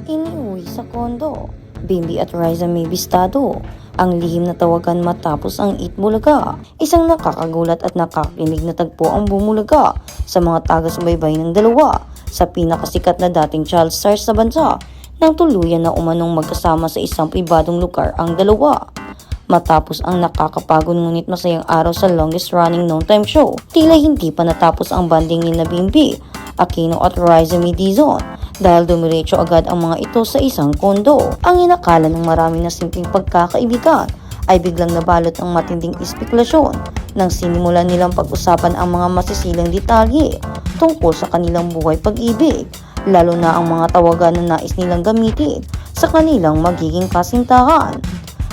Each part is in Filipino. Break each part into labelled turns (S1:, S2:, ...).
S1: Iniuwi sa kondo. Bimbi at Riza may bistado. Ang lihim na tawagan matapos ang Itbulaga. Isang nakakagulat at nakakilig na tagpo ang bumulaga sa mga taga-subaybay ng dalawa sa pinakasikat na dating child stars sa bansa nang tuluyan na umanong magkasama sa isang pribadong lugar ang dalawa. Matapos ang nakakapagod ngunit masayang araw sa longest running no time show, tila hindi pa natapos ang banding ni Bimbi, Aquino at Riza Dizon dahil dumiretso agad ang mga ito sa isang kondo. Ang inakala ng marami na simpleng pagkakaibigan ay biglang nabalot ng matinding espekülasyon nang sinimulan nilang pag-usapan ang mga masisilang detalye tungkol sa kanilang buhay pag-ibig, lalo na ang mga tawagan na nais nilang gamitin sa kanilang magiging kasintahan.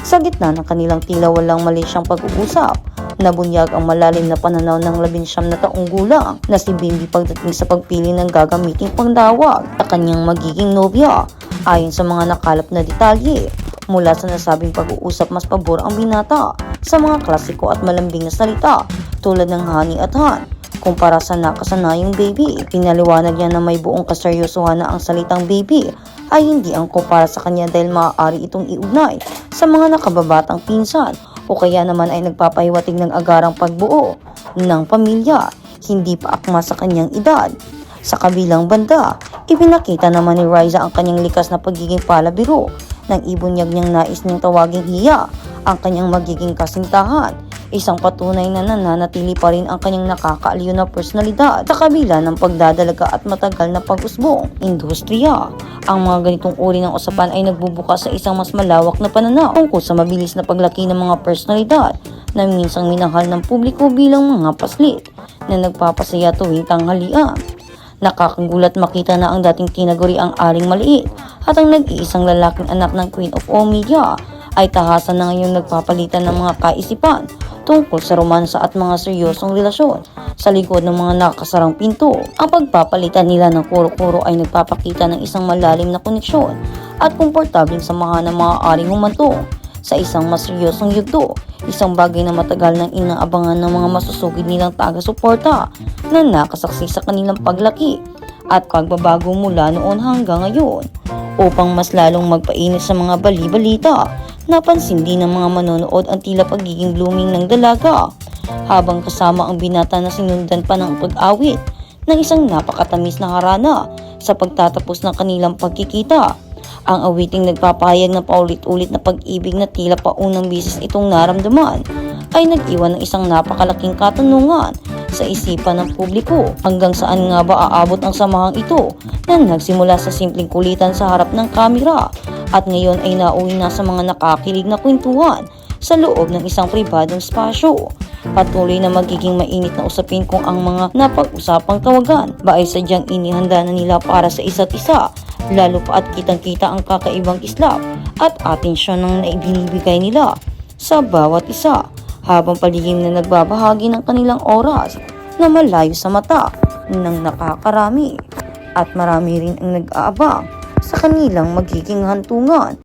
S1: Sa gitna ng kanilang tila walang mali siyang pag-uusap, nabunyag ang malalim na pananaw ng 19 na taong gulang na si Bimbi pagdating sa pagpili ng gagamiting pangdawag sa kanyang magiging nobya. Ayon sa mga nakalap na detalye, mula sa nasabing pag-uusap mas pabor ang binata sa mga klasiko at malambing na salita tulad ng honey at han kumpara sa nakasanayang baby. Pinaliwanag niya na may buong kaseryosohan na ang salitang baby ay hindi ang kumpara sa kanya dahil maaari itong iugnay sa mga nakababatang pinsan o kaya naman ay nagpapahiwatig ng agarang pagbuo ng pamilya, hindi pa akma sa kanyang edad. Sa kabilang banda, ipinakita naman ni Riza ang kanyang likas na pagiging palabiro nang ibunyag niyang nais niyang tawaging hiya ang kanyang magiging kasintahan. Isang patunay na nananatili pa rin ang kanyang nakakaaliw na personalidad sa kabila ng pagdadalaga at matagal na pag-usbong industriya. Ang mga ganitong uri ng usapan ay nagbubukas sa isang mas malawak na pananaw tungkol sa mabilis na paglaki ng mga personalidad na minsang minahal ng publiko bilang mga paslit na nagpapasaya tuwing tanghalian. Nakakagulat makita na ang dating tinaguri ang Aling Maliit at ang nag-iisang lalaking anak ng Queen of All Media ay tahasan na ngayon nagpapalitan ng mga kaisipan tungkol sa romansa at mga seryosong relasyon sa likod ng mga nakasarang pinto. Ang pagpapalitan nila ng kuro-kuro ay nagpapakita ng isang malalim na koneksyon at komportableng samahan na maaaring humantong sa isang mas seryosong yugto, isang bagay na matagal nang inaabangan ng mga masusugid nilang taga-suporta na nakasaksi sa kanilang paglaki at pagbabago mula noon hanggang ngayon. Upang mas lalong magpainit sa mga bali-balita, napansin din ng mga manonood ang tila pagiging blooming ng dalaga habang kasama ang binata na sinundan pa ng pag-awit ng isang napakatamis na harana sa pagtatapos ng kanilang pagkikita. Ang awiting nagpapahayag ng paulit-ulit na pag-ibig na tila paunang bisis itong naramdaman ay nag-iwan ng isang napakalaking katanungan sa isipan ng publiko. Hanggang saan nga ba aabot ang samahang ito na nagsimula sa simpleng kulitan sa harap ng kamera at ngayon ay nauwi na sa mga nakakilig na kwentuhan sa loob ng isang pribadong spasyo. Patuloy na magiging mainit na usapin kung ang mga napag-usapang tawagan ba ay sadyang inihanda na nila para sa isa't isa, lalo pa at kitang-kita ang kakaibang kislap at atensyon ng naibinibigay nila sa bawat isa habang paliging na nagbabahagi ng kanilang oras na malayo sa mata ng nakakarami at marami rin ang nag-aabang sa kanilang magiging hantungan.